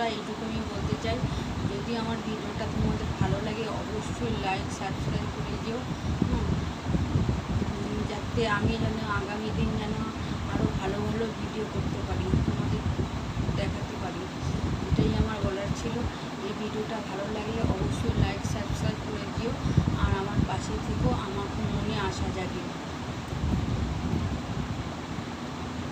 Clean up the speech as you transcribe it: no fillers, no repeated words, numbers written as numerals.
বন্ধুরা এইটুকু আমি বলতে চাই, যদি আমার ভিডিওটা তোমাদের ভালো লাগে অবশ্যই লাইক সাবস্ক্রাইব করে দিও, যাতে আমি যেন আগামী দিন যেন আরও ভালো ভালো ভিডিও করতে পারি, তোমাদের দেখাতে পারি। এটাই আমার বলার ছিল। এই ভিডিওটা ভালো লাগলে অবশ্যই লাইক